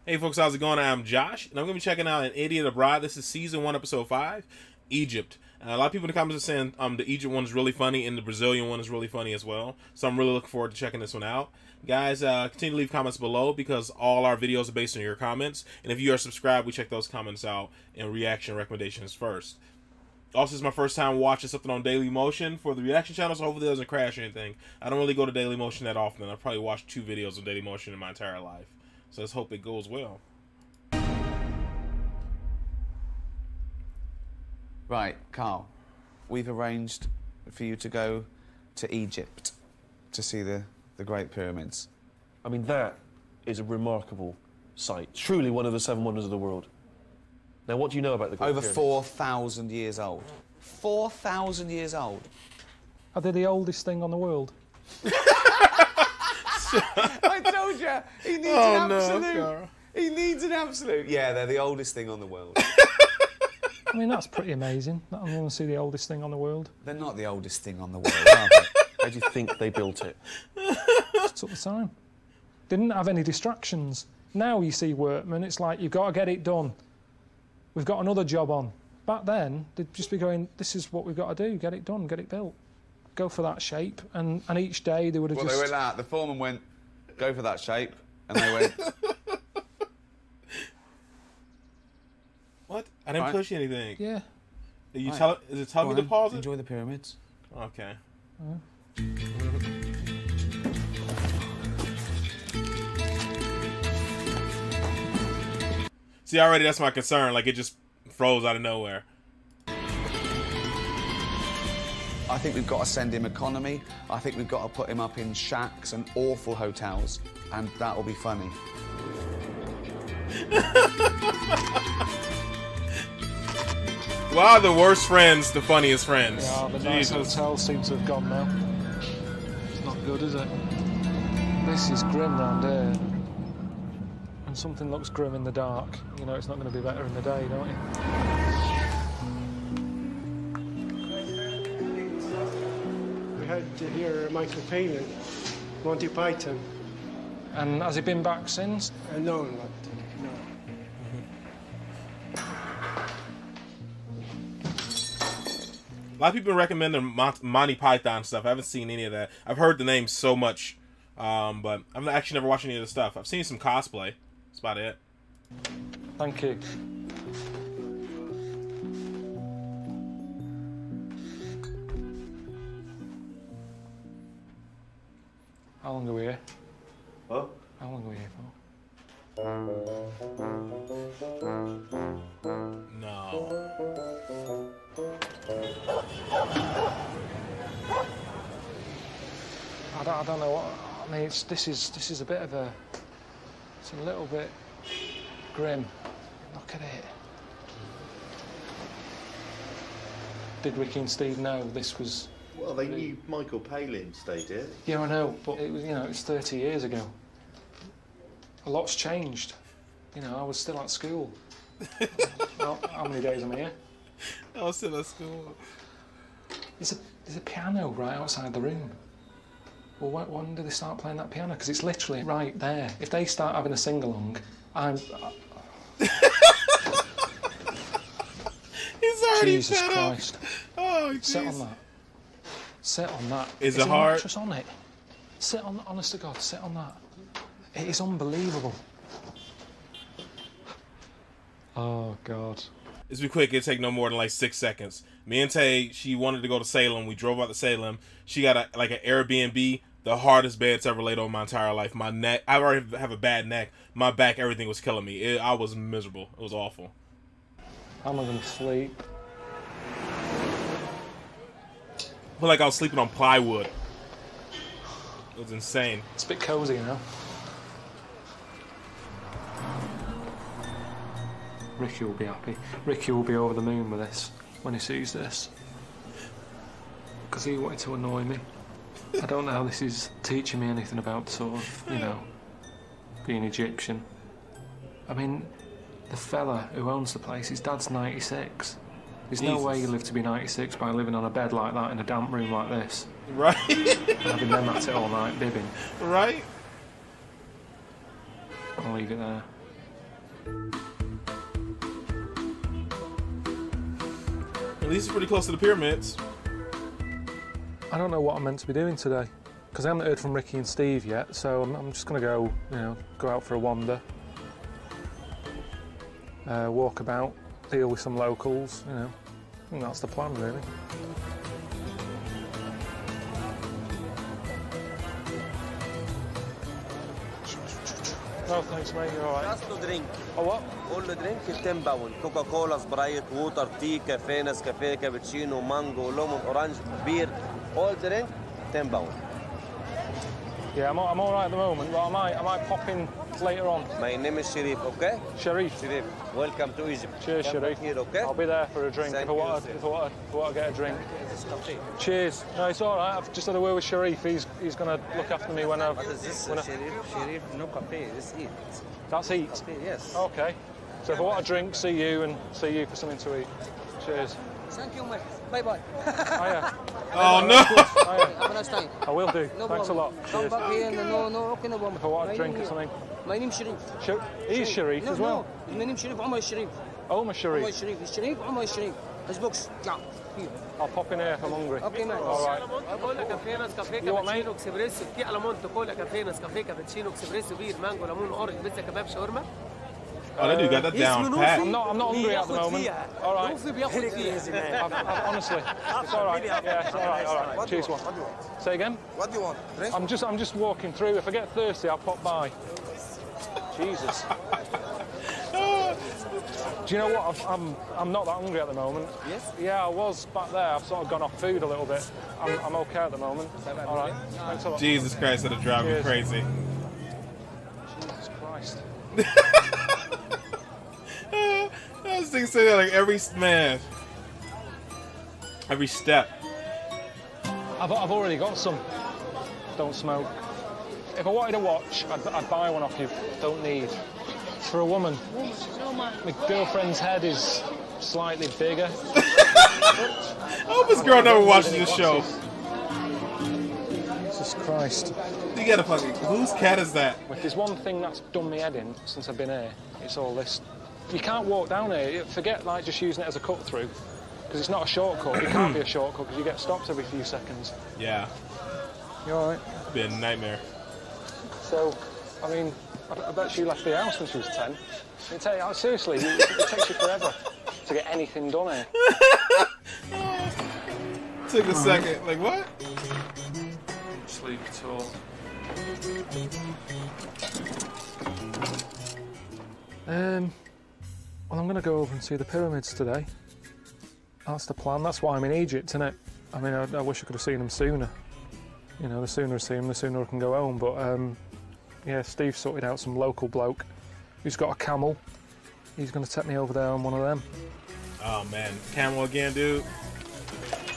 Hey folks, how's it going? I'm Josh, and I'm going to be checking out An Idiot Abroad. This is Season 1, Episode 5, Egypt. A lot of people in the comments are saying the Egypt one is really funny, and the Brazilian one is really funny as well. So I'm really looking forward to checking this one out. Guys, continue to leave comments below, because all our videos are based on your comments. And if you are subscribed, we check those comments out and reaction recommendations first. Also, it's my first time watching something on Dailymotion for the reaction channel, so hopefully it doesn't crash or anything. I don't really go to Dailymotion that often. I've probably watched 2 videos on Dailymotion in my entire life. So let's hope it goes well. Right, Carl, we've arranged for you to go to Egypt to see the Great Pyramids. I mean, that is a remarkable sight. Truly one of the 7 wonders of the world. Now, what do you know about the Great Pyramids? Over 4,000 years old. 4,000 years old. Are they the oldest thing on the world? I told you, he needs an absolute. No, he needs an absolute. Yeah, they're the oldest thing on the world. I mean, that's pretty amazing. I want to see the oldest thing on the world. They're not the oldest thing on the world, are they? How do you think they built it? Just took the time. Didn't have any distractions. Now you see workmen, it's like, you've got to get it done. We've got another job on. Back then, they'd just be going, this is what we've got to do, get it done, get it built. Go for that shape, and each day they would have just... Well, they went out, the foreman went, go for that shape, and they went... What? I didn't push anything. Yeah. Is it telling me to pause it? Enjoy the pyramids. Okay. See, already that's my concern. Like, it just froze out of nowhere. I think we've got to send him economy. I think we've got to put him up in shacks and awful hotels, and that'll be funny. Why are the worst friends the funniest friends? Yeah, the nice hotels seem to have gone now. It's not good, is it? This is grim round here. When something looks grim in the dark, you know it's not going to be better in the day, don't you? We had here Michael Palin, Monty Python. And has he been back since? No, not. No. A lot of people recommend the Monty Python stuff. I haven't seen any of that. I've heard the name so much, but I've actually never watched any of the stuff. I've seen some cosplay. That's about it. Thank you. How long are we here? Huh? How long are we here for? No. I don't know what. I mean, this is a bit of a. It's a little bit grim. Look at it. Did Ricky and Steve know this was? Well, they knew Michael Palin stayed here. Yeah, I know, but it was, you know, it was 30 years ago. A lot's changed. You know, I was still at school. How many days am I here? I was still at school. There's a piano right outside the room. Well, when do they start playing that piano? Because it's literally right there. If they start having a sing-along, I'm... He's already Jesus set Christ. Up. Oh, jeez. Sit on that. Sit on that. Is it hard? Mattress on it. Sit on, honest to God, sit on that. It is unbelievable. Oh, God. Let's be quick. It'll take no more than like 6 seconds. Me and Tay, she wanted to go to Salem. We drove out to Salem. She got an Airbnb, the hardest bed to ever laid on my entire life. My neck, I already have a bad neck. My back, everything was killing me. I was miserable. It was awful. How am I going to sleep? I feel like I was sleeping on plywood. It was insane. It's a bit cozy now. Ricky will be happy. Ricky will be over the moon with this when he sees this. Because he wanted to annoy me. I don't know how this is teaching me anything about sort of, you know, being Egyptian. I mean, the fella who owns the place, his dad's 96. There's no way you live to be 96 by living on a bed like that in a damp room like this. Right. And having them at it all night, bibbing. Right. I'll leave it there. At least it's pretty close to the pyramids. I don't know what I'm meant to be doing today because I haven't heard from Ricky and Steve yet. So I'm just going to go, you know, go out for a wander, walk about, deal with some locals. You know, I think that's the plan, really. No, thanks, mate. You're all right. Just to drink. Oh, what? All the drink is 10 pound. Coca-Cola, Sprite, water, tea, cafe, Nescafe, cappuccino, mango, lemon, orange, beer. All drink, 10 pound. Yeah, I'm all right at the moment, but I might pop in later on. My name is Sharif, okay? Sharif. Sharif, welcome to Egypt. Cheers, Come Sharif. back here, okay? I'll be there for a drink Thank if I want to get a drink. Cheers. No, it's all right. I've just had a word with Sharif. He's going to look after me when I... What is this, Sharif, no cafe, this eat. That's eat? Cafe, yes. Okay. So if I want a drink, see you, and see you for something to eat. Cheers. Thank you, mate. Bye-bye. Hiya. Oh, no! Have a nice time. I will do. No Thanks problem. a lot. Come Cheers. back here and okay, no problem. If I want a drink or something. My name's Sharif. He's Sharif as well. No, my name's Sharif. Omar Sharif. Omar Sharif. Omar Sharif. It's Sharif. Omar Sharif. His books. Yeah. Here. I'll pop in here if I'm hungry. Okay, man. All right. بقول لك كافيه نسكافيه You what, mate? كابتشينو اكسبريسو في المونت كولا كافيه نسكافيه كابتشينو اكسبريسو بير مانجو ليمون اورنج بيتزا كباب شاورما. Oh, that dude got that down pat. I'm not hungry at the moment. All right. لوفي بياخد فيها. Honestly, it's all right. Yeah, it's all right. All right. Cheers, one. Say again. What do you want? Drink? I'm just walking through. If I get thirsty, I'll pop by. Jesus. Do you know what? I'm not that hungry at the moment. Yes? Yeah, I was back there. I've sort of gone off food a little bit. I'm okay at the moment. All right. Thanks a lot. Jesus Christ, that'll drive me Cheers. crazy. Jesus Christ. This thing say that like every every step. I've already got some. Don't smoke. If I wanted a watch, I'd buy one off you. Don't need. For a woman, my girlfriend's head is slightly bigger. I hope this girl never watches this show. Jesus Christ. You gotta fucking. Whose cat is that? If there's one thing that's done me head in since I've been here, it's all this. You can't walk down here. Forget like just using it as a cut through, because it's not a shortcut. It can't be a shortcut because you get stopped every few seconds. Yeah. You all right? It'd be a nightmare. So, I mean, I bet she left the house when she was 10. I tell you, seriously, it takes you forever to get anything done here. Took a second. Like what? Sleep at all. Well, I'm going to go over and see the pyramids today. That's the plan. That's why I'm in Egypt, isn't it? I mean, I wish I could have seen them sooner. You know, the sooner I see them, the sooner I can go home. But, yeah, Steve sorted out some local bloke who's got a camel. He's going to take me over there on one of them. Oh, man. Camel again, dude.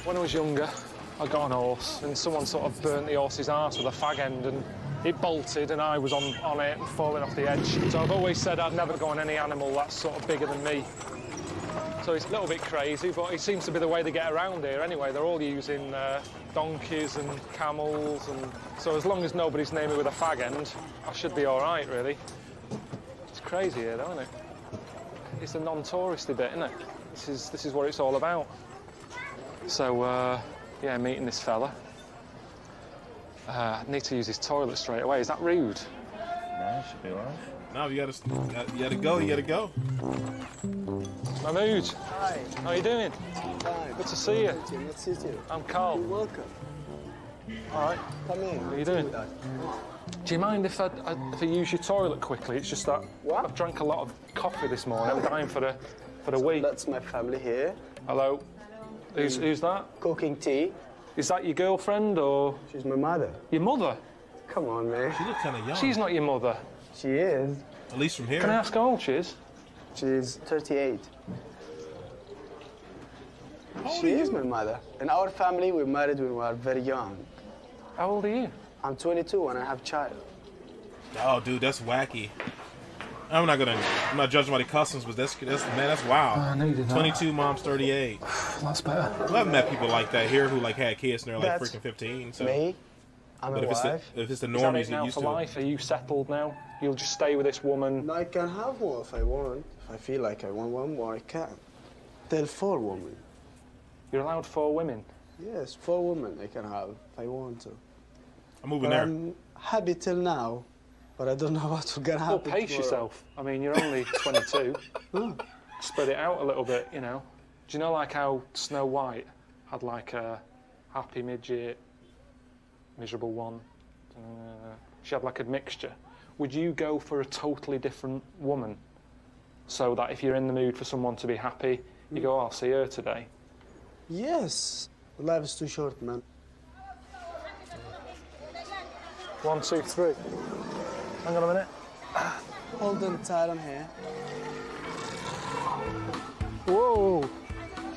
When I was younger, I got an horse, and someone sort of burnt the horse's arse with a fag end, and it bolted, and I was on it and falling off the edge. So I've always said I'd never go on any animal that's sort of bigger than me. So it's a little bit crazy, but it seems to be the way they get around here anyway. They're all using donkeys and camels, and so as long as nobody's near me with a fag end, I should be all right, really. It's crazy here, though, isn't it? It's the non-touristy bit, isn't it? This is what it's all about. So, yeah, meeting this fella. I need to use his toilet straight away. Is that rude? No, should be alright. No, you gotta go. You gotta go. Mahmood. Hi. How are you doing? Hi. Good to see you. Good to see you. I'm Carl. You're welcome. All right. Come in. How are you doing? Do you mind if I use your toilet quickly? It's just that What? I've drank a lot of coffee this morning. I'm dying for the week. That's my family here. Hello. Who's that? Cooking tea. Is that your girlfriend or She's my mother. your mother? Come on, man. She looks kind of young. She's not your mother. She is. At least from here. Can I ask how old she is? She's 38. How old She are is you? my mother. In our family, we married when we were very young. How old are you? I'm 22 and I have a child. Oh, dude, that's wacky. I'm not judging by the customs, but that's wild. I needed that. 22, mom's 38. That's better. Well, I've met people like that here who like had kids and they're like That's freaking 15. So Me, I'm But a wife. if it's the Is norm, that it you're now used for to it. life? Are you settled now? You'll just stay with this woman? I can have more if I want. If I feel like I want one more, I can. Tell 4 women. You're allowed 4 women? Yes, 4 women I can have if I want to. I'm moving But there. I'm happy till now, but I don't know what's gonna happen. Well, pace tomorrow. yourself. I mean, you're only 22. Spread it out a little bit, you know. Do you know like how Snow White had like a happy midget, miserable one? She had like a mixture. Would you go for a totally different woman so that if you're in the mood for someone to be happy, you go, oh, I'll see her today? Yes. Life is too short, man. 1, 2, 3. Hang on a minute. Hold on tight on here. Whoa!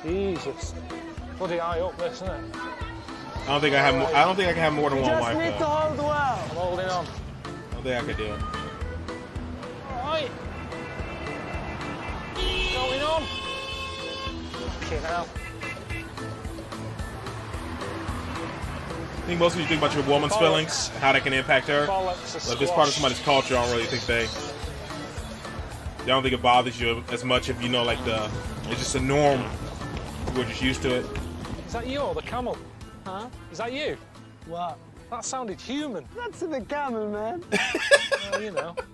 Jesus. Bloody high up this, isn't it? I don't think I have. I don't think I can have more than one wife. Though. hold well. I'm holding on. I don't think I could do it. Right. Going on. Fucking hell. I think most of you think about your woman's feelings, how that can impact her. Bollocks, But if it's part of somebody's culture, I don't really think they don't think it bothers you as much if you know, like, it's just a norm. We're just used to it. Is that you or the camel? Huh? Is that you? What? That sounded human. That's the camel, man. Well, you know, bit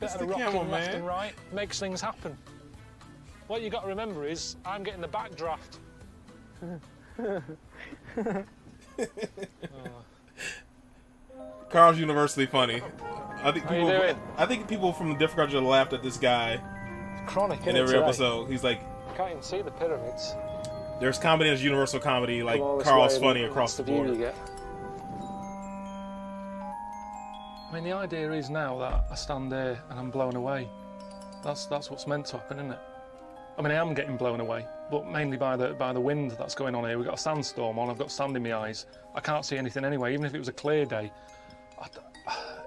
It's of the rocking camel, left man. and right makes things happen. What you got to remember is I'm getting the backdraft. Carl's universally funny. I think How you people. doing? I think people from the different culture laughed at this guy It's chronic, in innit, every today? episode. He's like, I can't even see the pyramids. there's comedy and there's universal comedy. Like Come all this Carl's way funny and across the that's view board. you get. I mean, the idea is now that I stand there and I'm blown away. That's what's meant to happen, isn't it? I mean, I am getting blown away, but mainly by the wind that's going on here. We've got a sandstorm on. I've got sand in my eyes. I can't see anything anyway, even if it was a clear day.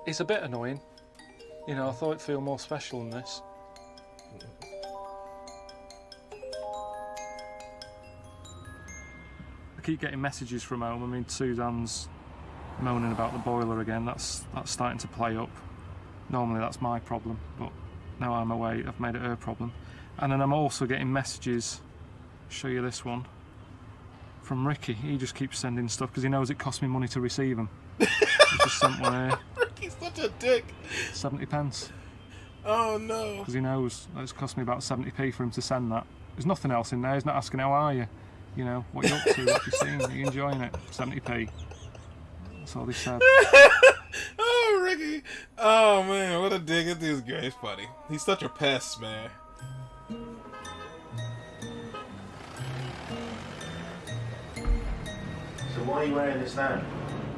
It's a bit annoying. You know, I thought it'd feel more special than this. I keep getting messages from home. I mean, Suzanne's moaning about the boiler again. That's starting to play up. Normally that's my problem, but now I'm away, I've made it her problem. And then I'm also getting messages, show you this one, from Ricky. He just keeps sending stuff because he knows it costs me money to receive them. He just sent one here. Ricky's such a dick. 70 pence. Oh no. Because he knows it's cost me about 70p for him to send that. There's nothing else in there. He's not asking how are you, you know, what you up to, what you seen, are you enjoying it? 70p. That's all he said. Oh, Ricky. Oh man, what a dick. This dude's great. He's funny. He's such a pest, man. So why are you wearing this now?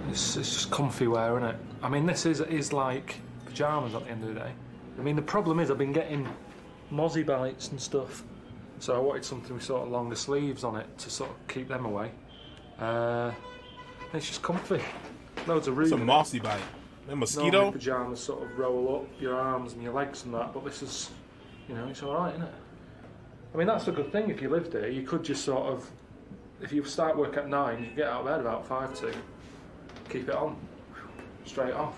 It's just comfy wear, isn't it? I mean, this is like pyjamas at the end of the day. I mean, the problem is I've been getting mozzie bites and stuff, so I wanted something with sort of longer sleeves on it to sort of keep them away. It's just comfy. Loads of room. It's a in it. mossy bite. A mosquito? Normally pyjamas sort of roll up your arms and your legs and that, but this is, you know, it's all right, isn't it? I mean, that's a good thing if you lived here. You could just sort of, if you start work at 9, you can get out of bed about 5 to. Keep it on, straight off.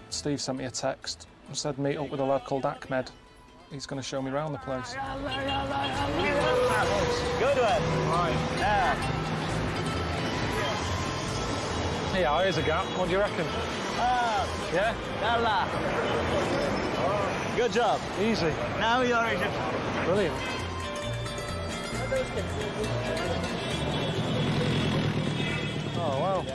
Steve sent me a text and said meet up with a lad called Ahmed. He's going to show me around the place. Good one. Right. Now. Yeah, here's a gap. What do you reckon? Yeah? Yalla. Good job. Easy. Now you're in. Brilliant. Oh, wow.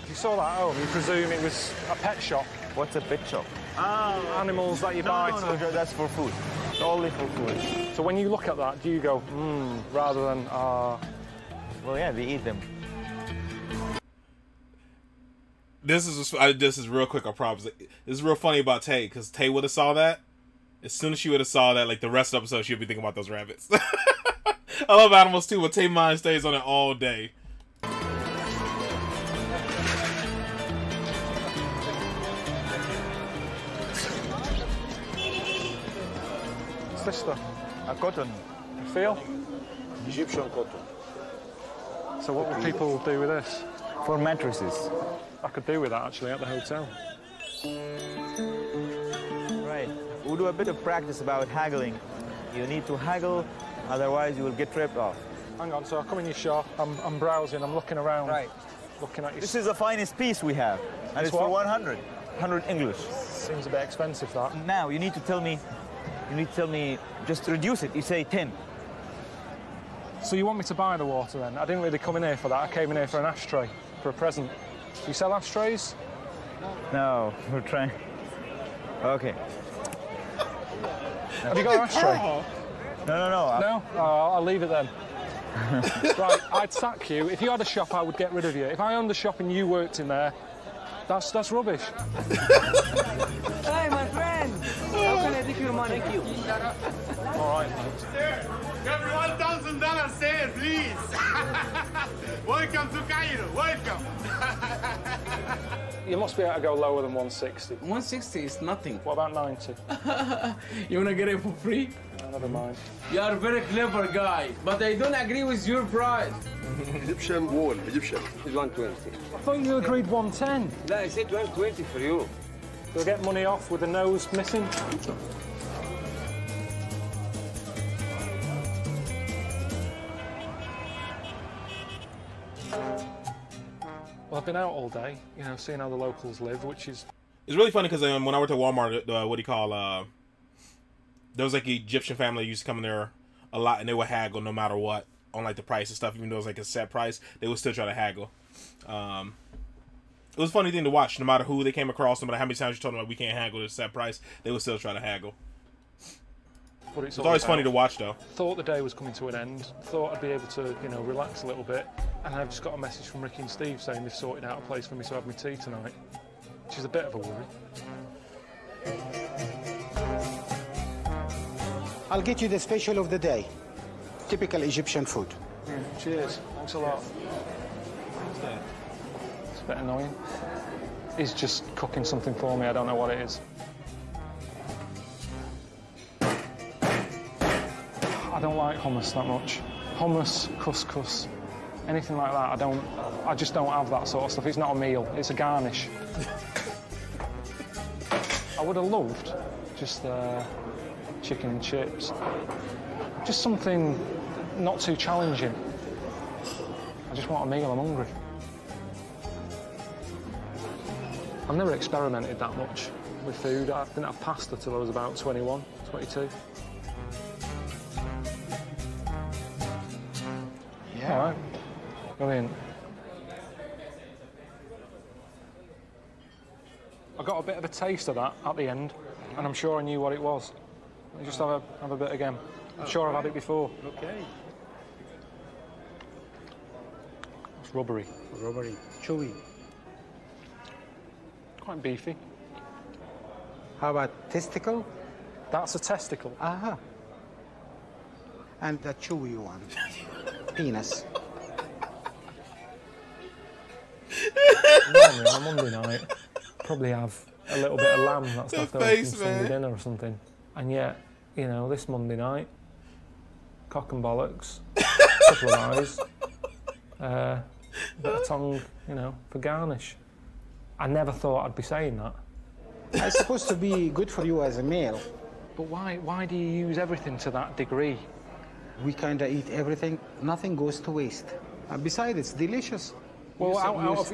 You saw that at home, you presume it was a pet shop. What's a pet shop? Animals that you buy. No, that's for food. It's only for food. So when you look at that, do you go, rather than, Well, yeah, we eat them. This is real quick. I promise. This is real funny about Tay because Tay would have saw that. As soon as she would have saw that, like the rest of the episode, she'd be thinking about those rabbits. I love animals too, but Tay mind stays on it all day. what's this stuff? A cotton. You feel? Egyptian cotton. So what would people do with this? For mattresses. I could do with that actually at the hotel. Right. We'll do a bit of practice about haggling. You need to haggle, otherwise you will get ripped off. Hang on, so I come in your shop, I'm browsing, I'm looking around. Right. Looking at your... This is the finest piece we have, and it's for 100. 100 English. Seems a bit expensive, that. Now, you need to tell me, just reduce it. You say 10. So you want me to buy the water then? I didn't really come in here for that. I came in here for an ashtray, for a present. Do you sell ashtrays? No, we're trying. Okay. Have you got an ashtray? No. No? Oh, I'll leave it then. Right, I'd sack you. If you had a shop, I would get rid of you. If I owned a shop and you worked in there, that's rubbish. Hey, my friend. How can I take your money? Thank you. All right. Every $1,000 sale, please. Welcome to Cairo. Welcome. You must be able to go lower than 160. 160 is nothing. What about 90? You want to get it for free? No, never mind. You are a very clever guy, but I don't agree with your price. Egyptian wall, Egyptian. It's 120. I thought you agreed 110. No, I said 120 for you. Do I get money off with the nose missing? Well, I've been out all day, you know, seeing how the locals live, which is... It's really funny because when I worked at Walmart, what do you call, there was like an Egyptian family that used to come in there a lot, and they would haggle no matter what on like the price and stuff. Even though it was like a set price, they would still try to haggle. It was a funny thing to watch. No matter who they came across, no matter how many times you told them like, we can't haggle this set price, they would still try to haggle. What it's always funny to watch, though. Thought the day was coming to an end. Thought I'd be able to, you know, relax a little bit. And I've just got a message from Ricky and Steve saying they've sorted out a place for me to have my tea tonight, which is a bit of a worry. I'll get you the special of the day. Typical Egyptian food. Cheers. Thanks a lot. It's a bit annoying. He's just cooking something for me. I don't know what it is. I don't like hummus that much. Hummus, couscous, anything like that. I just don't have that sort of stuff. It's not a meal. It's a garnish. I would have loved just chicken and chips. Just something not too challenging. I just want a meal. I'm hungry. I've never experimented that much with food. I didn't have pasta till I was about 21, 22. Yeah. All right. Brilliant. I got a bit of a taste of that at the end, and I'm sure I knew what it was. Let me just have a bit again. I'm sure I've had it before. Okay. It's rubbery. Rubbery. Chewy. Quite beefy. How about testicle? That's a testicle. Aha. And the chewy one. Penis. Normally on a Monday night, probably have a little bit of lamb that's left over from Sunday dinner or something. And yet, you know, this Monday night, cock and bollocks, couple of eyes, a bit of tongue, you know, for garnish. I never thought I'd be saying that. It's supposed to be good for you as a male. But why do you use everything to that degree? We kind of eat everything. Nothing goes to waste. And besides, it's delicious. Well,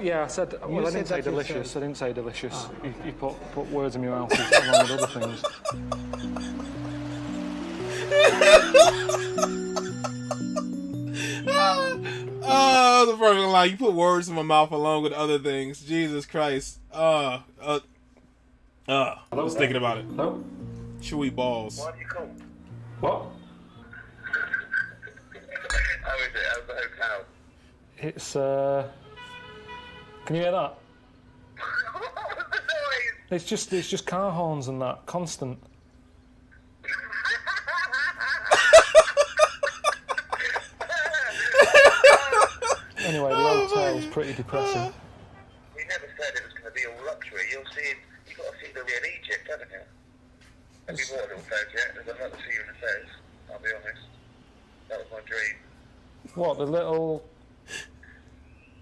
yeah, I said. Well, I didn't say delicious. Yourself. I didn't say delicious. Oh. You put words in my mouth along with other things. Oh, the first line. You put words in my mouth along with other things. Jesus Christ. I was thinking about it. No. Chewy balls. Why do you call? What? How is it? How's the hotel? It's Can you hear that? It's just car horns and that constant. Anyway, the hotel's pretty depressing. You never said it was going to be all luxury. You've got to see the real Egypt, haven't you? Have you bought a little Fez yet? Because I'd like to see you in a Fez, I'll be honest. That was my dream. What, the little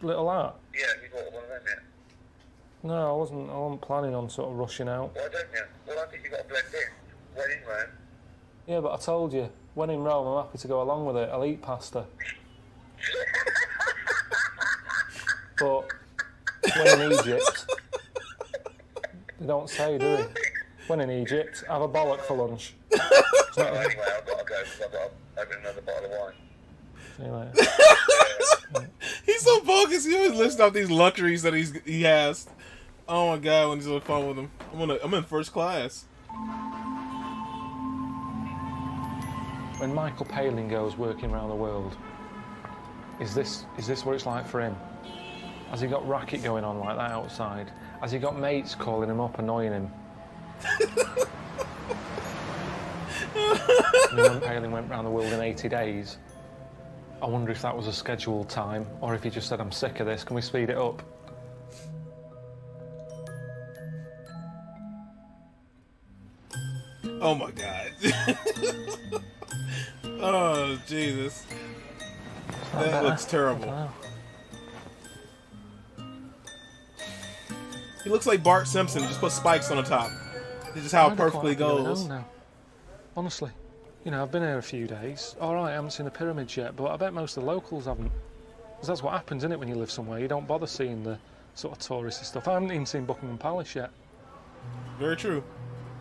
little hat? Yeah, have you bought one of them yet? No, I wasn't planning on sort of rushing out. Why don't you? Well, I think you've got to blend in. When in Rome. Yeah, but I told you, when in Rome, I'm happy to go along with it. I'll eat pasta. But when in Egypt, they don't say, do they? When in Egypt, have a bollock for lunch. Well, anyway, I've got to go because I've got to open another bottle of wine. See you later. He's so focused. He always lists off these luxuries that he has. Oh my god, when he's on the phone with him, I'm in first class. When Michael Palin goes working around the world, is this what it's like for him? Has he got racket going on like that outside? Has he got mates calling him up, annoying him? When Palin went around the world in 80 days, I wonder if that was a scheduled time, or if he just said, I'm sick of this, can we speed it up? Oh my god. Oh, Jesus. That looks terrible. He looks like Bart Simpson. He just put spikes on the top. This is how it perfectly goes. Now. Honestly. You know, I've been here a few days. All right, I haven't seen the pyramids yet, but I bet most of the locals haven't. Because that's what happens, isn't it, when you live somewhere? You don't bother seeing the sort of touristy stuff. I haven't even seen Buckingham Palace yet. Very true.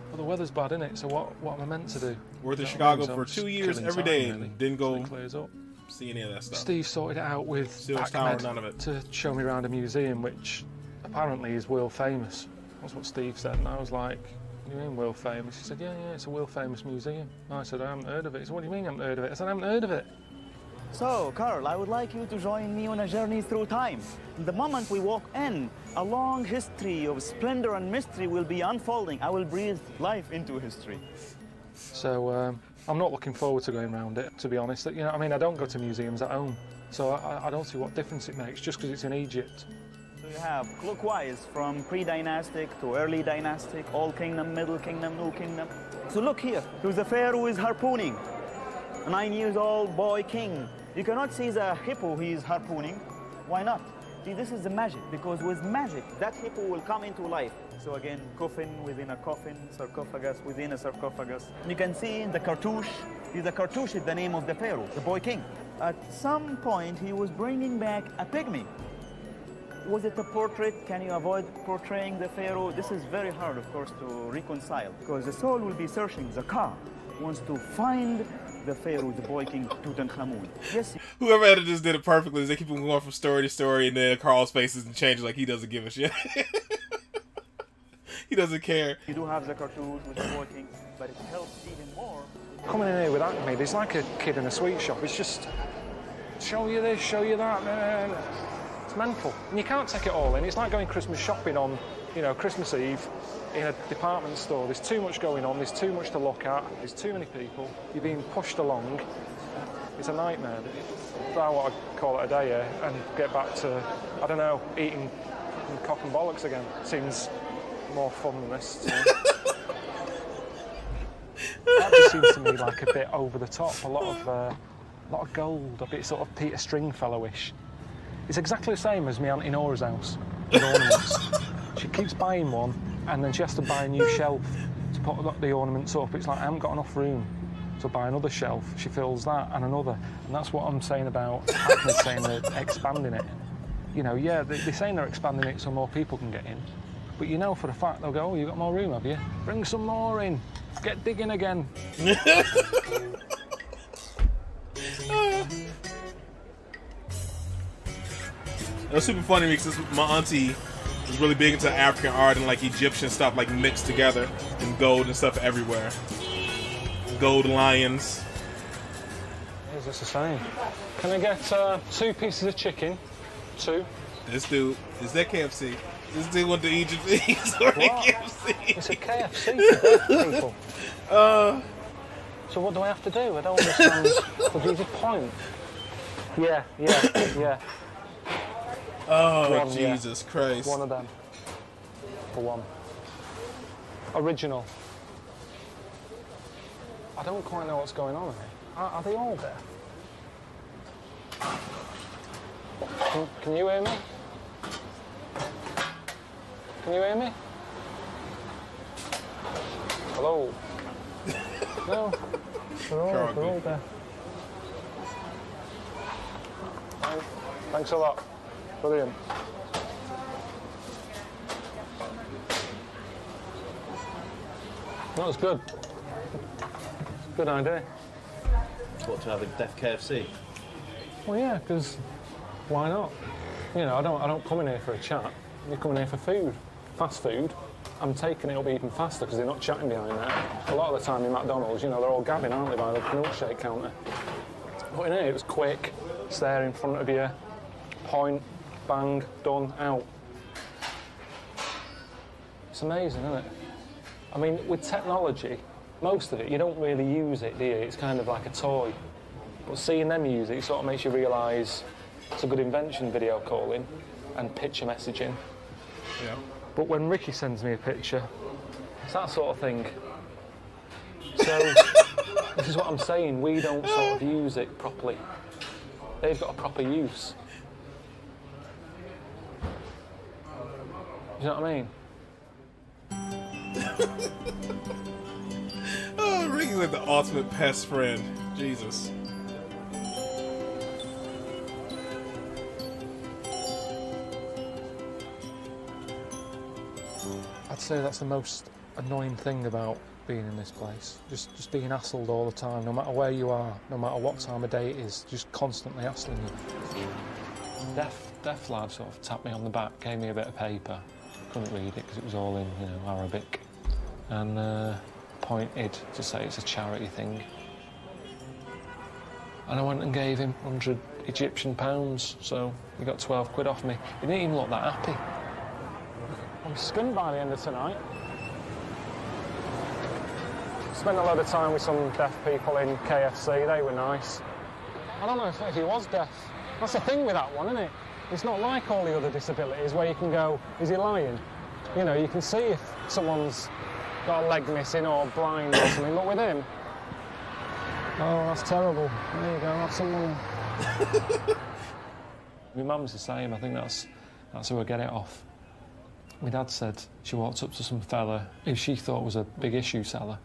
Well, the weather's bad, isn't it? So what am I meant to do? Worked in Chicago for 2 years every day and didn't go clears up. See any of that stuff. Steve sorted it out with Steelers Tower, none of it. To show me around a museum, which apparently is world famous. That's what Steve said, and I was like, what do you mean world famous? He said, yeah, it's a world famous museum. I said, I haven't heard of it. He said, what do you mean you haven't heard of it? I said, I haven't heard of it. So, Carl, I would like you to join me on a journey through time. The moment we walk in, a long history of splendor and mystery will be unfolding. I will breathe life into history. So, I'm not looking forward to going around it, to be honest. You know, I mean, I don't go to museums at home, so I don't see what difference it makes just because it's in Egypt. So you have clockwise from pre-dynastic to early dynastic, Old Kingdom, Middle Kingdom, New Kingdom. So look here, there's a pharaoh who is harpooning, a 9-year-old boy king. You cannot see the hippo he is harpooning. Why not? See, this is the magic, because with magic, that hippo will come into life. So again, coffin within a coffin, sarcophagus within a sarcophagus. You can see the cartouche. The cartouche is the name of the pharaoh, the boy king. At some point, he was bringing back a pygmy. Was it a portrait? Can you avoid portraying the pharaoh? This is very hard, of course, to reconcile, because the soul will be searching. The car wants to find the pharaoh, the boy king, Tutankhamun. Yes. Whoever edited this did it perfectly. They keep on going from story to story, and then Carl's face isn't changing like he doesn't give a shit. He doesn't care. You do have the cartoon with the boy king, but it helps even more. Coming in here with Acme, there's like a kid in a sweet shop. It's just, show you this, show you that. It's mental. And you can't take it all in. It's like going Christmas shopping on, you know, Christmas Eve in a department store. There's too much going on. There's too much to look at. There's too many people. You're being pushed along. It's a nightmare. I want to call it a day here and get back to, I don't know, eating cock and bollocks again. Seems more fun than this. That just seems to me like a bit over the top. A lot of gold, a bit sort of Peter Stringfellow-ish. It's exactly the same as my Auntie Nora's house with ornaments. She keeps buying one, and then she has to buy a new shelf to put the ornaments up. It's like, I haven't got enough room to buy another shelf. She fills that and another. And that's what I'm saying about Acme saying they're expanding it. You know, yeah, they're saying they're expanding it so more people can get in. But you know for a fact, they'll go, oh, you've got more room, have you? Bring some more in. Get digging again. It was super funny because my auntie was really big into African art and like Egyptian stuff, like mixed together, and gold and stuff everywhere. Gold lions. What is this saying? Can I get 2 pieces of chicken? 2. This dude, is that KFC? This dude went to Egypt. He's ordering KFC. It's a KFC for deaf people. So what do I have to do? I don't understand. What is the point? Yeah. Oh, one, Jesus Christ. One of them. For one. Original. I don't quite know what's going on here. Are they all there? Can you hear me? Can you hear me? Hello? No? We're all there. Thanks a lot. Brilliant. That was good. Good idea. What, to have a deaf KFC? Well, yeah, because why not? You know, I don't come in here for a chat. You come in here for food, fast food. I'm taking it up even faster because they're not chatting behind there. A lot of the time in McDonald's, you know, they're all gabbing, aren't they, by the milkshake counter. But in here, it was quick. It's there in front of you. Point, bang, done, out. It's amazing, isn't it? I mean, with technology, most of it, you don't really use it, do you? It's kind of like a toy. But seeing them use it, it sort of makes you realise it's a good invention, video calling and picture messaging. Yeah. But when Ricky sends me a picture, it's that sort of thing. So, this is what I'm saying, we don't sort of use it properly. They've got a proper use. You know what I mean? Oh, Ricky's like the ultimate pest friend. Jesus. I'd say that's the most annoying thing about being in this place. Just being hassled all the time, no matter where you are, no matter what time of day it is, just constantly hassling you. Deaf lad sort of tapped me on the back, gave me a bit of paper. Couldn't read it because it was all in, you know, Arabic. And pointed to say it's a charity thing. And I went and gave him 100 Egyptian pounds, so he got 12 quid off me. He didn't even look that happy. I'm skint by the end of tonight. Spent a lot of time with some deaf people in KFC, they were nice. I don't know if he was deaf. That's the thing with that one, isn't it? It's not like all the other disabilities where you can go, is he lying? You know, you can see if someone's got a leg missing or blind or something, but with him, oh, that's terrible. There you go, have some money. My mum's the same, I think that's who I get it off. My dad said she walked up to some fella who she thought was a big issue seller.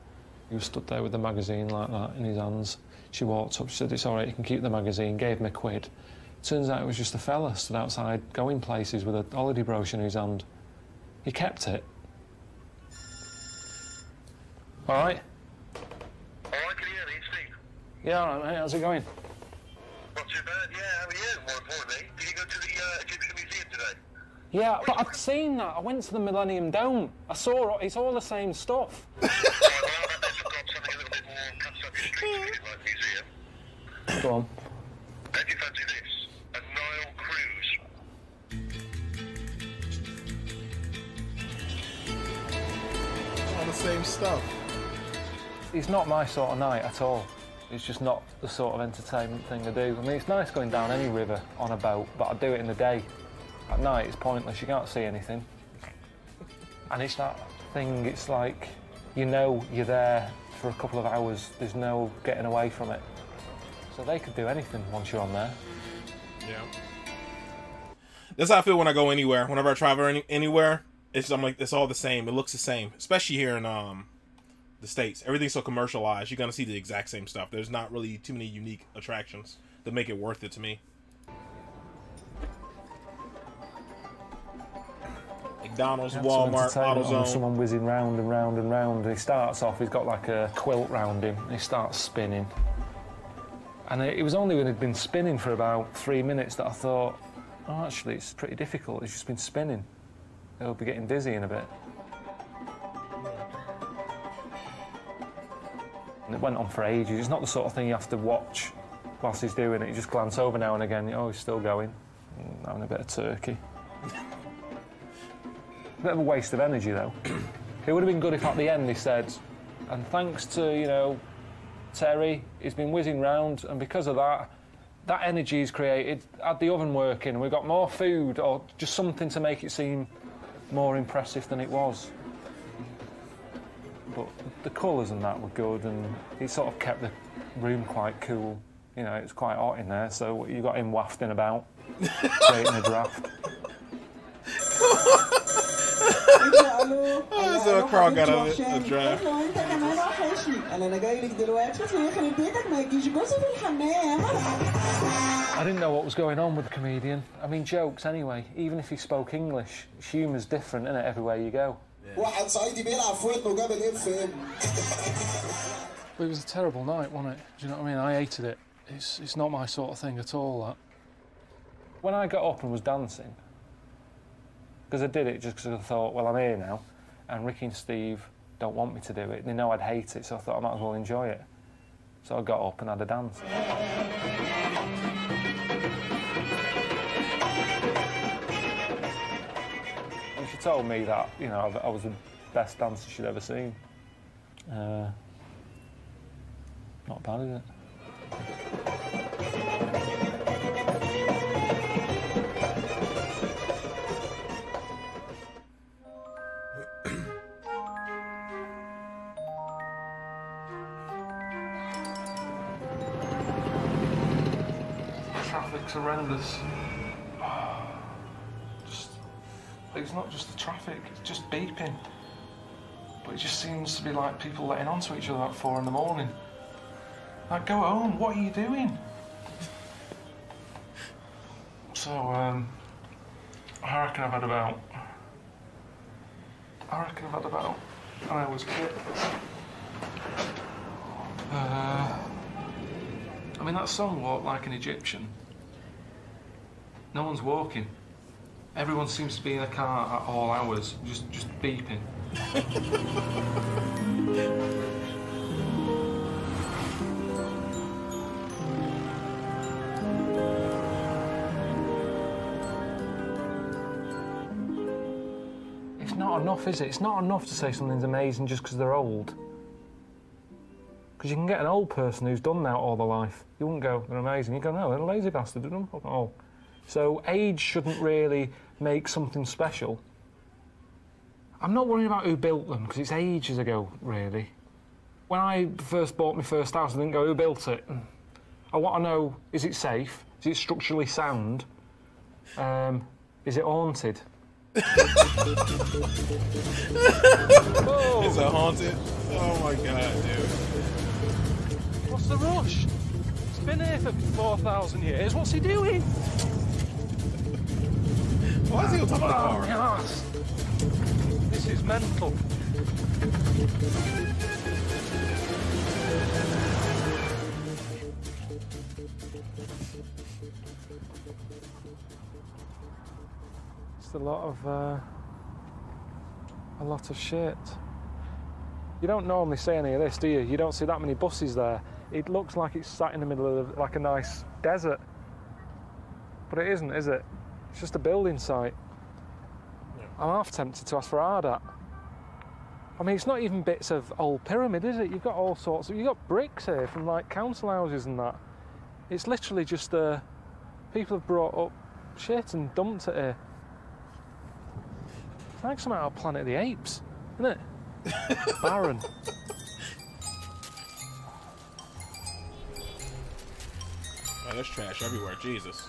He was stood there with the magazine like that in his hands. She walked up, she said, it's all right, you can keep the magazine, gave him a quid. Turns out it was just a fella stood outside going places with a holiday brochure in his hand. He kept it. All right? All right, can you hear me, Steve? Yeah, all right, mate, how's it going? Not too bad, yeah, how are you, more importantly? Did you go to the Egyptian Museum today? Yeah, but I've seen that. I went to the Millennium Dome. I saw it's all the same stuff. Go on. How do you fancy this? A Nile cruise. All the same stuff. It's not my sort of night at all. It's just not the sort of entertainment thing to do. I mean, it's nice going down any river on a boat, but I do it in the day. At night, it's pointless. You can't see anything. And it's that thing, it's like, you know you're there for a couple of hours. There's no getting away from it. So they could do anything once you're on there. Yeah. That's how I feel when I go anywhere. Whenever I travel anywhere, I'm like, it's all the same. It looks the same. Especially here in the States. Everything's so commercialized. You're going to see the exact same stuff. There's not really too many unique attractions that make it worth it to me. McDonald's, Walmart, AutoZone. Someone whizzing round and round and round. He starts off, he's got like a quilt round him, and he starts spinning. And it was only when he'd been spinning for about 3 minutes that I thought, oh, actually, it's pretty difficult. He's just been spinning. He'll be getting dizzy in a bit. And it went on for ages. It's not the sort of thing you have to watch whilst he's doing it. You just glance over now and again, oh, he's still going. Having a bit of turkey. A bit of a waste of energy, though. It would have been good if at the end they said, and thanks to, you know, Terry, he's been whizzing round, and because of that, that energy is created, had the oven working, we've got more food, or just something to make it seem more impressive than it was. But the colours and that were good, and it sort of kept the room quite cool. You know, it was quite hot in there, so you got him wafting about. creating a draft. So a crowd got a draft. I didn't know what was going on with the comedian. I mean, jokes anyway. Even if he spoke English, humour's different, isn't it, everywhere you go? It was a terrible night, wasn't it? Do you know what I mean? I hated it. It's not my sort of thing at all, that. When I got up and was dancing, because I did it just because I thought, well, I'm here now, and Ricky and Steve don't want me to do it. They know I'd hate it, so I thought I might as well enjoy it. So I got up and had a dance. And she told me that, you know, I was the best dancer she'd ever seen. Not bad, is it? Traffic's horrendous. It's not just the traffic, it's just beeping. But it just seems to be like people letting on to each other at 4 in the morning. Like, go home, what are you doing? So, I reckon I've had about an hour's kit. I mean, that song, Walk Like an Egyptian, no one's walking. Everyone seems to be in a car at all hours, just beeping. It's not enough, is it? It's not enough to say something's amazing just because they're old. Because you can get an old person who's done that all their life. You wouldn't go, they're amazing. You go, no, they're a lazy bastard, didn't them? Oh. So age shouldn't really make something special. I'm not worrying about who built them, because it's ages ago, really. When I first bought my first house, I didn't go, who built it? I want to know, is it safe? Is it structurally sound? Is it haunted? Oh. Is it haunted? Oh my god, dude. What's the rush? It's been here for 4,000 years. What's he doing? Why is he on top of the car? Yes. This is mental. It's a lot of shit. You don't normally see any of this, do you? You don't see that many buses there. It looks like it's sat in the middle of like a nice desert. But it isn't, is it? It's just a building site. Yeah. I'm half tempted to ask for Ardat. I mean, it's not even bits of old pyramid, is it? You've got all sorts of... You've got bricks here from, like, council houses and that. It's literally just, people have brought up shit and dumped it here. It's like something out of Planet of the Apes, isn't it? Barren. Oh, there's trash everywhere, Jesus.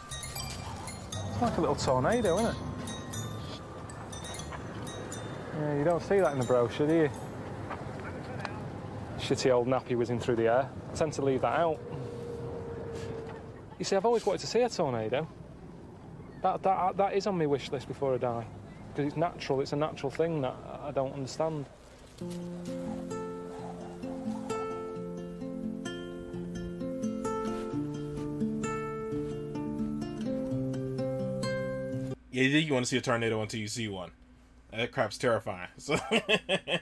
It's like a little tornado, isn't it? Yeah, you don't see that in the brochure, do you? Shitty old nappy whizzing through the air. I tend to leave that out. You see, I've always wanted to see a tornado. That is on my wish list before I die. Because it's natural, it's a natural thing that I don't understand. Yeah, you want to see a tornado until you see one. That crap's terrifying. So if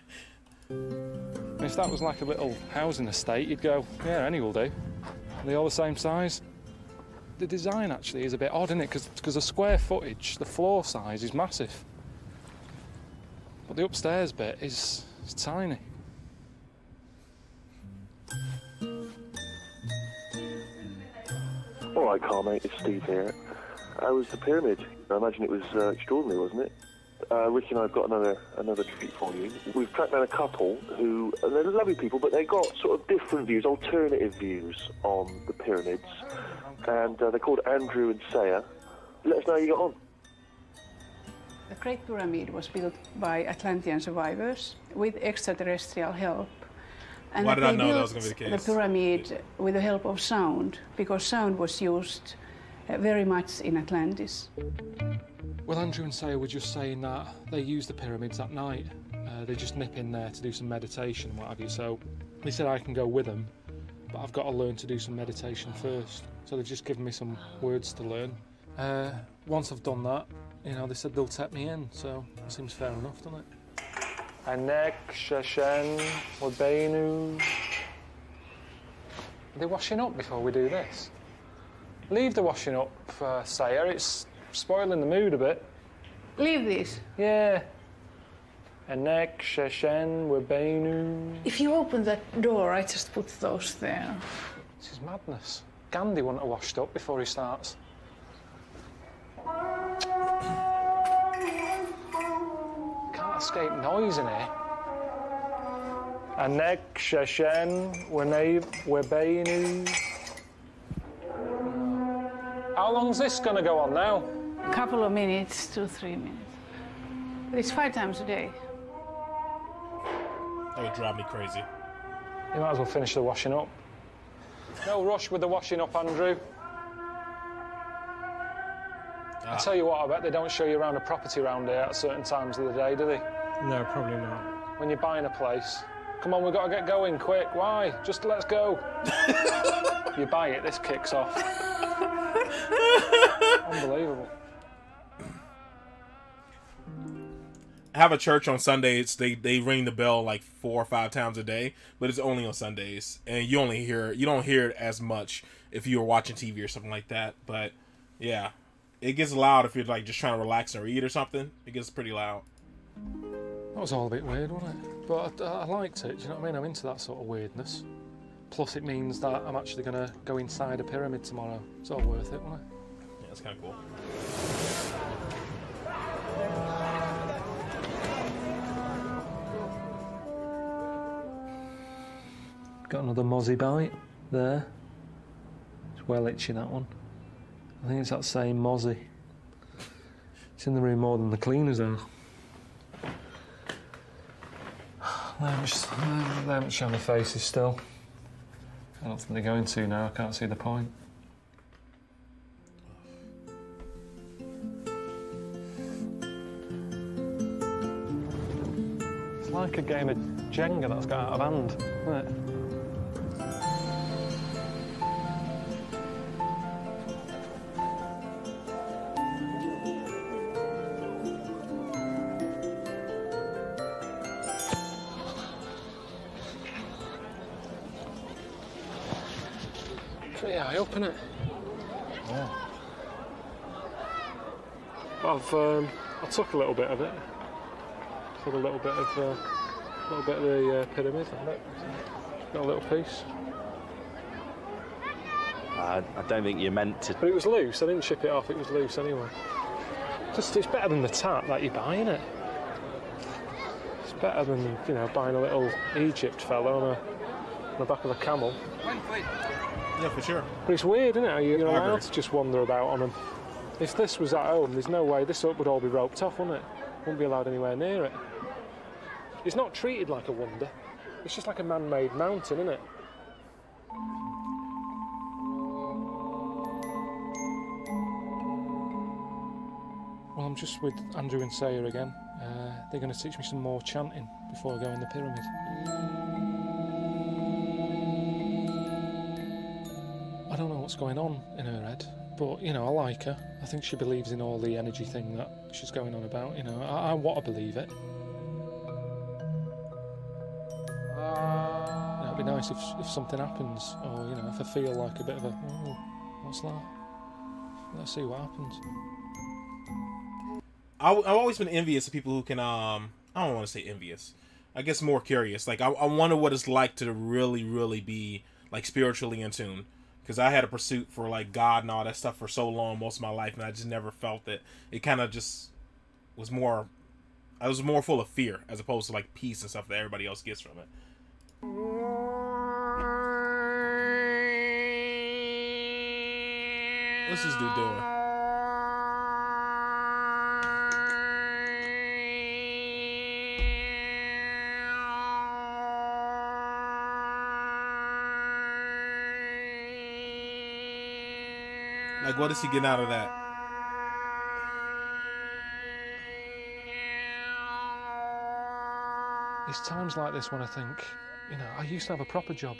that was like a little housing estate, you'd go, yeah, any will do. Are they all the same size? The design actually is a bit odd, isn't it? Because the square footage, the floor size is massive. But the upstairs bit is tiny. All right, Carl, mate, it's Steve here. How was the pyramid? I imagine it was extraordinary, wasn't it? Ricky and I have got another treat for you. We've tracked down a couple who, they're lovely people, but they got sort of different views, alternative views on the pyramids. And they're called Andrew and Saya. Let us know how you got on. The Great Pyramid was built by Atlantean survivors with extraterrestrial help. And Why did I they know that was built going to be the case? The pyramid with the help of sound, because sound was used very much in Atlantis. Well, Andrew and Saya were just saying that they use the pyramids at night. They just nip in there to do some meditation and what have you. So they said I can go with them, but I've got to learn to do some meditation first. So they've just given me some words to learn. Once I've done that, you know, they said they'll take me in, so it seems fair enough, doesn't it? Anek Shashen Wabenu. Are they washing up before we do this? Leave the washing up, Saya. It's spoiling the mood a bit. Leave this? Yeah. Anek Shashen Wabenu. If you open that door, I just put those there. This is madness. Gandhi wouldn't have washed up before he starts. Can't escape noise in here. Anek Shashen Wabenu. How long's this going to go on now? A couple of minutes, 2 or 3 minutes. But it's 5 times a day. That would drive me crazy. You might as well finish the washing up. No rush with the washing up, Andrew. I tell you what, I bet they don't show you around a property around here at certain times of the day, do they? No, probably not. When you're buying a place. Come on, we've got to get going, quick. Why? Just let's go. You buy it, this kicks off. Unbelievable. I have a church on Sundays. They ring the bell like 4 or 5 times a day, but it's only on Sundays, and you don't hear it as much if you were watching TV or something like that. But yeah, it gets loud if you're like just trying to relax or eat or something. It gets pretty loud. That was all a bit weird, wasn't it? But I liked it. Do you know what I mean? I'm into that sort of weirdness. Plus, it means that I'm actually going to go inside a pyramid tomorrow. It's all worth it, wasn't it? Yeah, it's kind of cool. Got another mozzie bite there. It's well itchy, that one. I think it's that same mozzie. It's in the room more than the cleaners are. They haven't shown the faces still. I don't think they're going to now. I can't see the point. It's like a game of Jenga that's got out of hand, isn't it? Pretty high up, isn't it? Yeah. I took a little bit of it. Took a little bit of the pyramid. Got a little piece. I don't think you're meant to. But it was loose. I didn't chip it off. It was loose anyway. Just it's better than the tap that you're buying it. It's better than buying a little Egypt fella on the back of a camel. Yeah, for sure. But it's weird, isn't it? How you're allowed to just wander about on them. If this was at home, there's no way this would all be roped off, wouldn't it? Wouldn't be allowed anywhere near it. It's not treated like a wonder. It's just like a man-made mountain, isn't it? Well, I'm just with Andrew and Saya again. They're going to teach me some more chanting before I go in the pyramid. I don't know what's going on in her head, but, I like her. I think she believes in all the energy thing that she's going on about, I want to believe it. It'd be nice if something happens, or, if I feel like a bit of a, oh, what's that? Let's see what happens. I've always been envious of people who can, I don't want to say envious. I guess more curious. Like, I wonder what it's like to really, really be, like, spiritually in tune. Because I had a pursuit for, like, God and all that stuff for so long, most of my life, and I just never felt that. It kind of just was more... I was more full of fear, as opposed to, like, peace and stuff that everybody else gets from it. What's this dude doing? Like, what is he getting out of that? It's times like this when I think, you know, I used to have a proper job.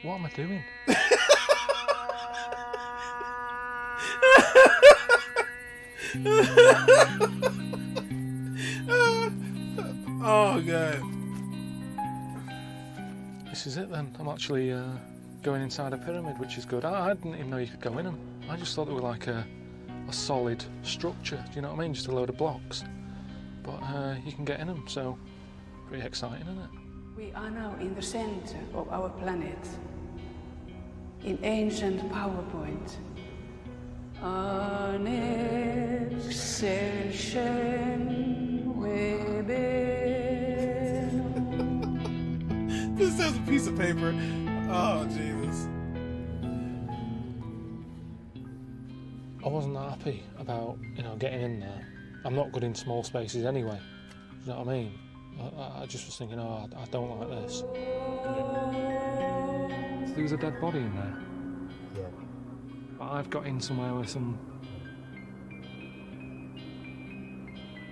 What am I doing? Oh, God. This is it then. I'm actually going inside a pyramid, which is good. I didn't even know you could go in them. I just thought they were like a solid structure, do you know what I mean? Just a load of blocks. But you can get in them, so pretty exciting, isn't it? We are now in the center of our planet, in ancient PowerPoint. This is a piece of paper. Oh, Jesus. I wasn't that happy about, you know, getting in there. I'm not good in small spaces anyway. Do you know what I mean? I just was thinking, oh, I don't like this. So there was a dead body in there. Yeah. But I've got in somewhere with some...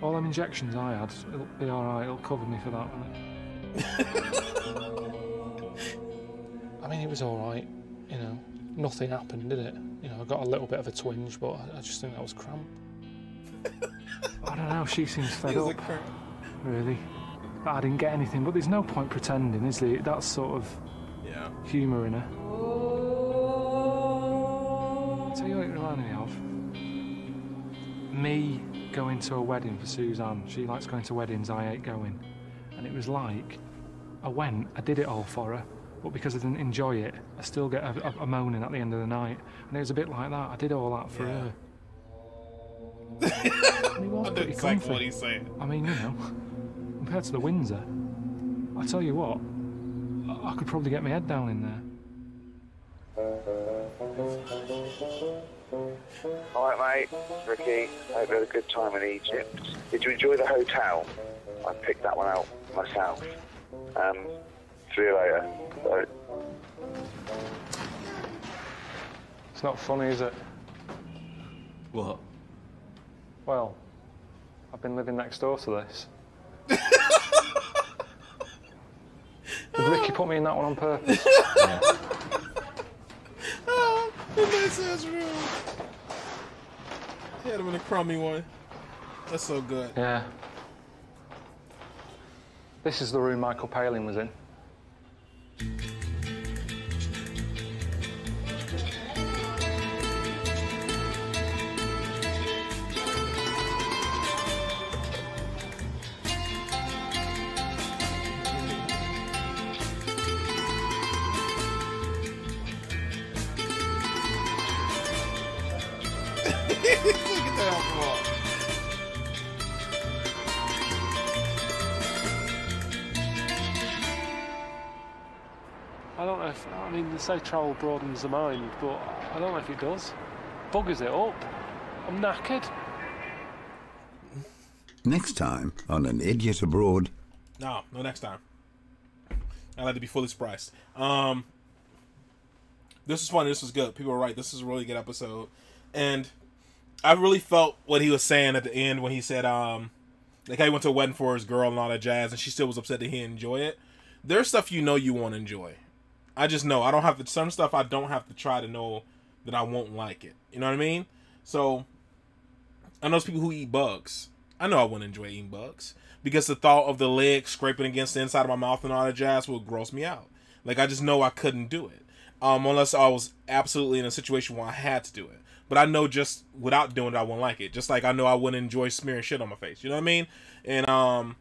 All them injections I had, it'll be alright, it'll cover me for that, won't it? I mean, it was alright, you know. Nothing happened, did it? You know, I got a little bit of a twinge, but I just think that was cramp. I don't know, she seems fed up, really. But I didn't get anything, but there's no point pretending, is there? That's sort of humour in her. I'll tell you what it reminded me of. Me going to a wedding for Suzanne. She likes going to weddings, I hate going. And it was like, I went, I did it all for her, but because I didn't enjoy it, I still get a moaning at the end of the night. And it was a bit like that. I did all that for her. And it was pretty comfy. What he's saying. I mean, you know, compared to the Windsor, I tell you what, I could probably get my head down in there. Alright, mate. Ricky, I hope you had a good time in Egypt. Did you enjoy the hotel? I picked that one out myself. See you later. Bye. It's not funny, is it? What? Well, I've been living next door to this. Did Ricky put me in that one on purpose? Yeah. Oh, this is rude. He had him in a crummy one. That's so good. Yeah. This is the room Michael Palin was in. Look at that wall. I don't know if, I mean, they say travel broadens the mind, but I don't know if it does. Buggers it up. I'm knackered. Next time on An Idiot Abroad. No next time. I like to be fully surprised. This was funny. This was good. People were right. This is a really good episode. And I really felt what he was saying at the end when he said, like how he went to a wedding for his girl and all that jazz, and she still was upset that he didn't enjoy it. There's stuff you know you won't enjoy. I just know. I don't have to, some stuff I don't have to try to know that I won't like it. You know what I mean? So, I know those people who eat bugs. I know I wouldn't enjoy eating bugs. Because the thought of the leg scraping against the inside of my mouth and all that jazz will gross me out. Like, I just know I couldn't do it. Unless I was absolutely in a situation where I had to do it. But I know just without doing it, I wouldn't like it. Just like I know I wouldn't enjoy smearing shit on my face. You know what I mean? And I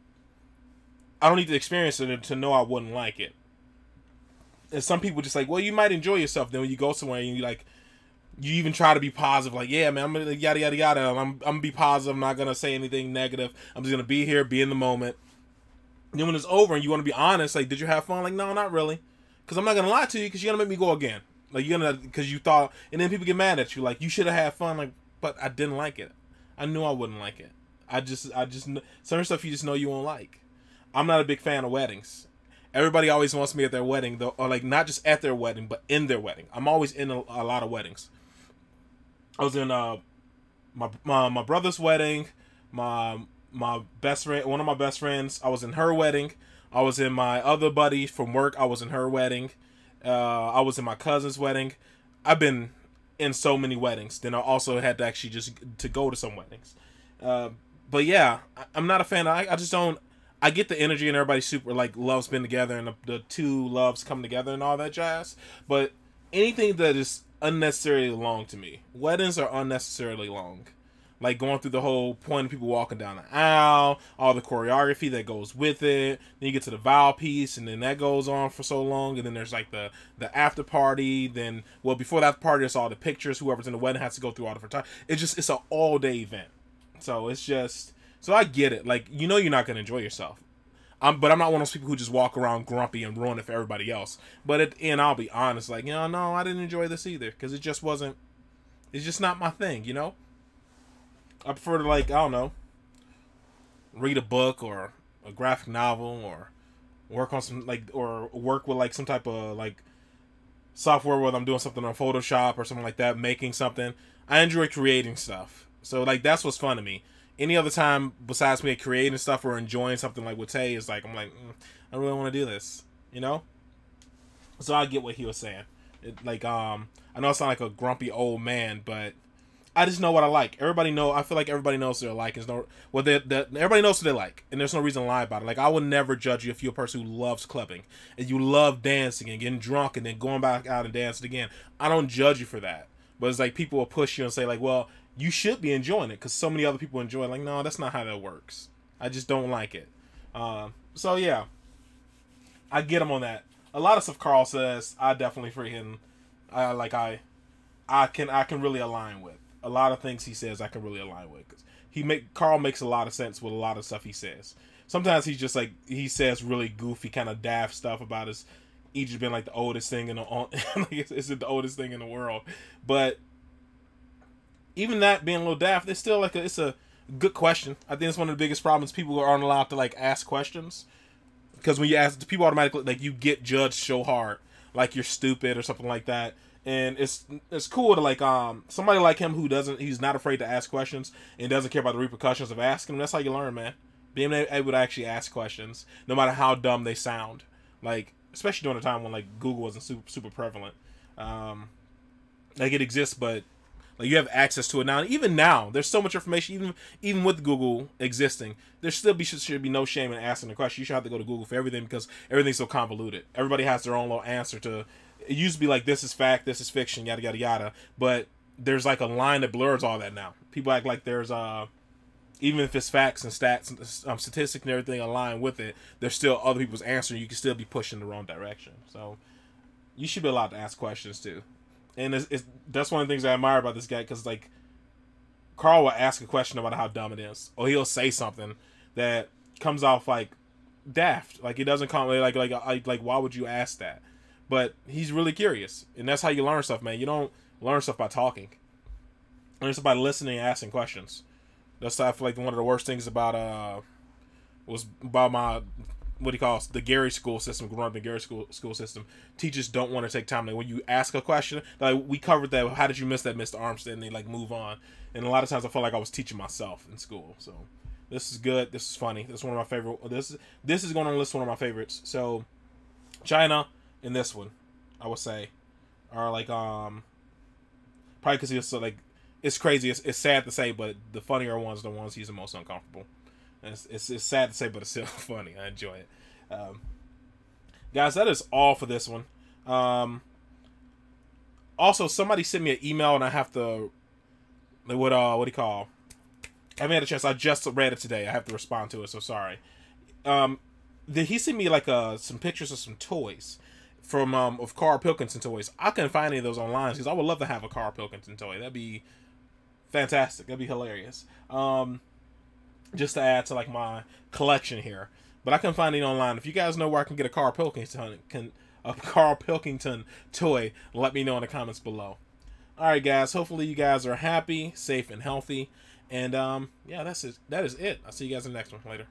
don't need to experience it to know I wouldn't like it. And some people just like, well, you might enjoy yourself. Then when you go somewhere and you like, you even try to be positive, like, yeah, man, I'm gonna yada yada yada. I'm gonna be positive. I'm not gonna say anything negative. I'm just gonna be here, be in the moment. And then when it's over and you want to be honest, like, did you have fun? Like, no, not really, because I'm not gonna lie to you, because you're gonna make me go again. Like, you're gonna, because you thought, and then people get mad at you, like, you should have had fun, like, but I didn't like it. I knew I wouldn't like it. I just certain stuff you just know you won't like. I'm not a big fan of weddings. Everybody always wants me at their wedding, though, or like not just at their wedding, but in their wedding. I'm always in a lot of weddings. I was in my brother's wedding, my best friend, one of my best friends. I was in her wedding. I was in my other buddy from work. I was in her wedding. I was in my cousin's wedding. I've been in so many weddings. Then I also had to actually just to go to some weddings. But yeah, I'm not a fan. I just don't. I get the energy and everybody super like loves being together and the two loves come together and all that jazz. But anything that is unnecessarily long to me, weddings are unnecessarily long. Like going through the whole point of people walking down the aisle, all the choreography that goes with it. Then you get to the vow piece, and then that goes on for so long. And then there's like the after party. Then, well, before the after party, there's all the pictures. Whoever's in the wedding has to go through all different time. It's an all day event. So it's just, so I get it. Like, you know, you're not gonna enjoy yourself. But I'm not one of those people who just walk around grumpy and ruin it for everybody else. But at the end, I'll be honest, like, you know, no, I didn't enjoy this either because it just wasn't. It's just not my thing, you know. I prefer to, like, I don't know, read a book or a graphic novel or work on some, like, or work with, like, some type of, like, software, whether I'm doing something on Photoshop or something like that, making something. I enjoy creating stuff. So, like, that's what's fun to me. Any other time besides me creating stuff or enjoying something like with Tay is like, I'm like, I really want to do this, you know? So I get what he was saying. I know I sound like a grumpy old man, but I just know what I like. I feel like everybody knows what they like. Everybody knows what they like, and there's no reason to lie about it. Like, I would never judge you if you're a person who loves clubbing, and you love dancing, and getting drunk, and then going back out and dancing again. I don't judge you for that. But it's like, people will push you and say, like, well, you should be enjoying it, because so many other people enjoy it. Like, no, that's not how that works. I just don't like it. So, yeah. I get him on that. A lot of stuff Carl says, I definitely freaking, I can really align with. A lot of things he says I can really align with. Cause Carl makes a lot of sense with a lot of stuff he says. Sometimes he's just like, he says really goofy, kind of daft stuff about his Egypt being like the oldest thing in the it's the oldest thing in the world. But even that being a little daft, it's still like it's a good question. I think it's one of the biggest problems. People aren't allowed to like ask questions, because when you ask, people automatically like you get judged so hard, like you're stupid or something like that. And it's cool to like somebody like him he's not afraid to ask questions and doesn't care about the repercussions of asking them. That's how you learn, man. Being able to actually ask questions, no matter how dumb they sound. Like, especially during a time when like Google wasn't super prevalent. Like, it exists, but like you have access to it now. And even now, there's so much information. Even with Google existing, there still should be no shame in asking a question. You should have to go to Google for everything, because everything's so convoluted. Everybody has their own little answer to. It used to be like, this is fact, this is fiction, yada yada yada. But there's like a line that blurs all that now. People act like there's even if it's facts and stats and statistics and everything align with it, there's still other people's answer. You can still be pushed in the wrong direction. So you should be allowed to ask questions too. And that's one of the things I admire about this guy, because like Carl will ask a question about how dumb it is, or he'll say something that comes off like daft, like it doesn't come like why would you ask that? But he's really curious, and that's how you learn stuff, man. You don't learn stuff by talking. Learn stuff by listening and asking questions. That's I feel like one of the worst things about was about my the Gary school system, growing up in the Gary school system. Teachers don't want to take time. Like, when you ask a question, like we covered that, how did you miss that, Mr. Armstead? And they like move on. And a lot of times I felt like I was teaching myself in school. So this is good. This is funny. This is one of my favorite. This is going on the list, one of my favorites. So China and this one, I would say, are like probably because it's so like it's crazy. It's sad to say, but the funnier ones are the ones he's the most uncomfortable. And it's sad to say, but it's still funny. I enjoy it. Guys, that is all for this one. Also, somebody sent me an email, and I have to what do you call? I haven't had a chance. I just read it today. I have to respond to it, so sorry. He sent me like some pictures of some toys from of Carl Pilkington toys. I couldn't find any of those online, because I would love to have a Carl Pilkington toy. That'd be fantastic. That'd be hilarious. Just to add to like my collection here, but I couldn't find it online. If you guys know where I can get a Carl Pilkington toy, let me know in the comments below. All right, guys. Hopefully you guys are happy, safe, and healthy. And yeah, that is it. I'll see you guys in the next one. Later.